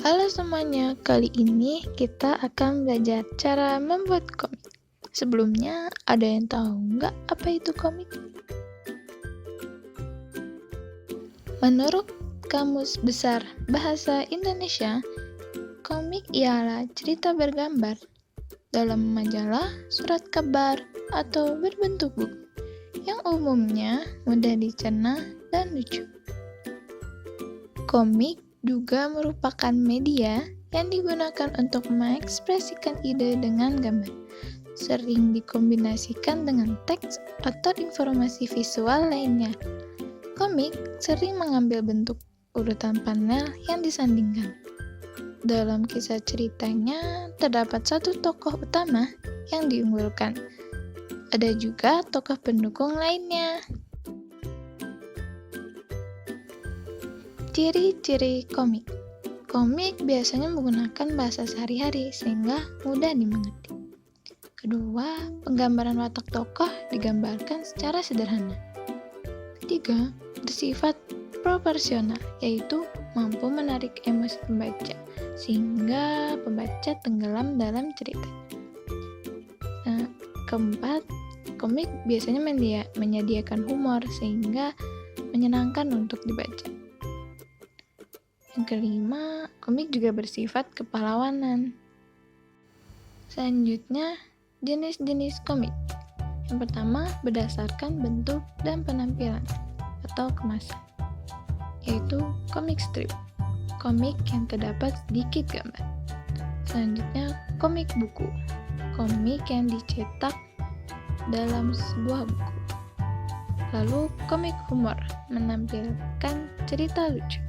Halo semuanya, kali ini kita akan belajar cara membuat komik. Sebelumnya, ada yang tahu nggak apa itu komik? Menurut Kamus Besar Bahasa Indonesia, komik ialah cerita bergambar dalam majalah, surat kabar, atau berbentuk buku yang umumnya mudah dicerna dan lucu. Komik juga merupakan media yang digunakan untuk mengekspresikan ide dengan gambar. Sering dikombinasikan dengan teks atau informasi visual lainnya. Komik sering mengambil bentuk urutan panel yang disandingkan. Dalam kisah ceritanya, terdapat satu tokoh utama yang diunggulkan. Ada juga tokoh pendukung lainnya. Ciri-ciri komik. Komik biasanya menggunakan bahasa sehari-hari sehingga mudah dimengerti. Kedua, penggambaran watak tokoh digambarkan secara sederhana. Ketiga, bersifat proporsional, yaitu mampu menarik emosi pembaca sehingga pembaca tenggelam dalam cerita. Keempat, komik biasanya menyediakan humor sehingga menyenangkan untuk dibaca. Yang kelima, komik juga bersifat kepahlawanan. Selanjutnya, jenis-jenis komik. Yang pertama, berdasarkan bentuk dan penampilan atau kemasan, yaitu komik strip, komik yang terdapat sedikit gambar. Selanjutnya, komik buku, komik yang dicetak dalam sebuah buku. Lalu, komik humor, menampilkan cerita lucu.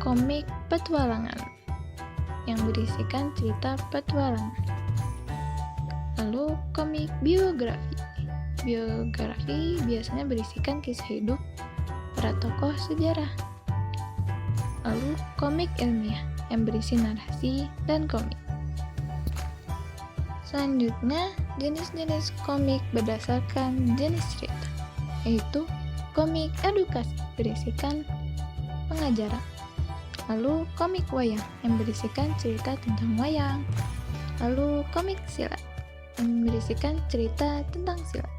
Komik petualangan yang berisikan cerita petualangan. Lalu komik biografi. Biografi biasanya berisikan kisah hidup para tokoh sejarah. Lalu komik ilmiah yang berisi narasi dan komik. Selanjutnya, jenis-jenis komik berdasarkan jenis cerita, yaitu komik edukasi berisikan pengajaran. Lalu komik wayang yang berisikan cerita tentang wayang. Lalu komik silat yang berisikan cerita tentang silat.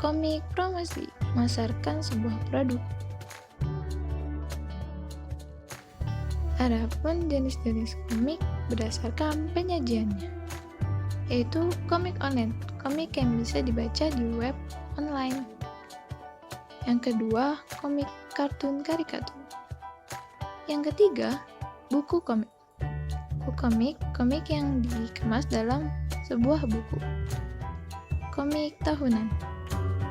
Komik promosi memasarkan sebuah produk. Adapun jenis-jenis komik berdasarkan penyajiannya, yaitu komik online, komik yang bisa dibaca di web online. Yang kedua, komik kartun karikatur. Yang ketiga, buku komik. Buku komik yang dikemas dalam sebuah buku. Komik tahunan,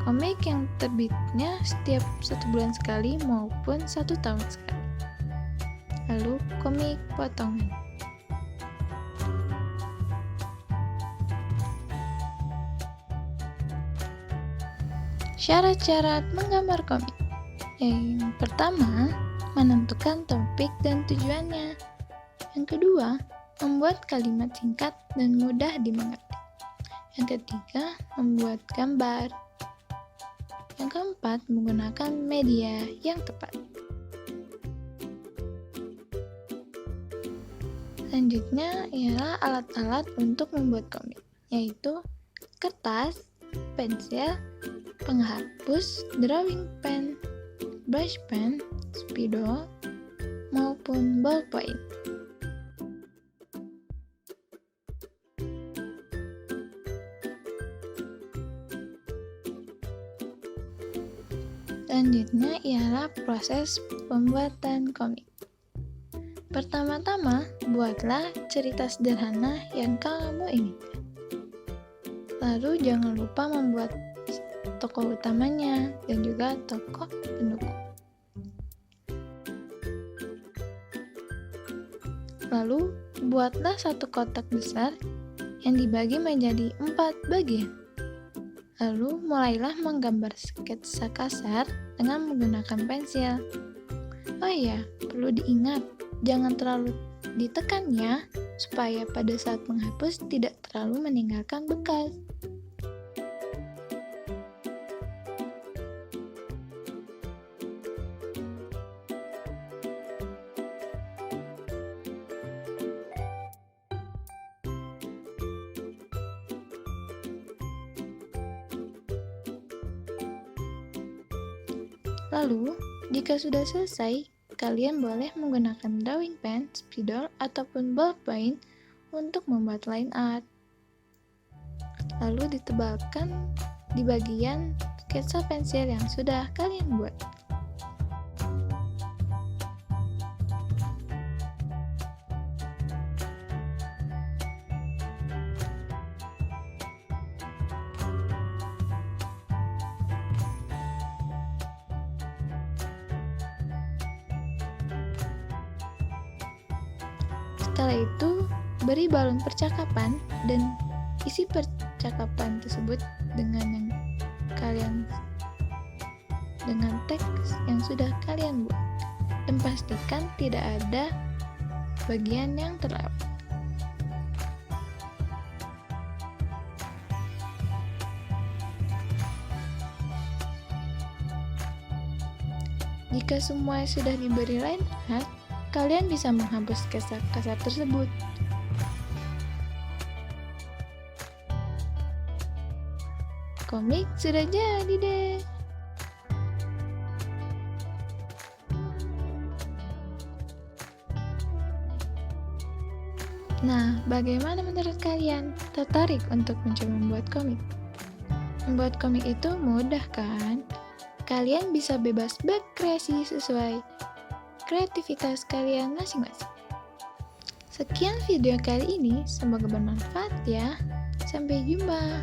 komik yang terbitnya setiap 1 bulan sekali maupun 1 tahun sekali. Lalu komik potongan. Syarat-syarat menggambar komik. Yang pertama, menentukan topik dan tujuannya. Yang kedua, membuat kalimat singkat dan mudah dimengerti. Yang ketiga, membuat gambar. Yang keempat, menggunakan media yang tepat. Selanjutnya ialah alat-alat untuk membuat komik, yaitu kertas, pensil, penghapus, drawing pen, brush pen, spidol, maupun ballpoint. Selanjutnya ialah proses pembuatan komik. Pertama-tama, buatlah cerita sederhana yang kamu inginkan. Lalu jangan lupa membuat tokoh utamanya dan juga tokoh pendukung. Lalu, buatlah satu kotak besar yang dibagi menjadi 4 bagian. Lalu, mulailah menggambar sketsa kasar dengan menggunakan pensil. Oh iya, perlu diingat, jangan terlalu ditekan ya, supaya pada saat menghapus tidak terlalu meninggalkan bekas. Lalu, jika sudah selesai, kalian boleh menggunakan drawing pen, spidol, ataupun ballpoint untuk membuat line art. Lalu ditebalkan di bagian sketsa pensil yang sudah kalian buat. Setelah itu, beri balon percakapan dan isi percakapan tersebut dengan teks yang sudah kalian buat. Dan pastikan tidak ada bagian yang terlewat. Jika semua sudah diberi line art, kalian bisa menghapus sketsa kasar tersebut. Komik sudah jadi deh. Nah, bagaimana menurut kalian? Tertarik untuk mencoba membuat komik? Membuat komik itu mudah kan? Kalian bisa bebas berkreasi sesuai kreativitas kalian masing-masing. Sekian video kali ini, semoga bermanfaat ya. Sampai jumpa.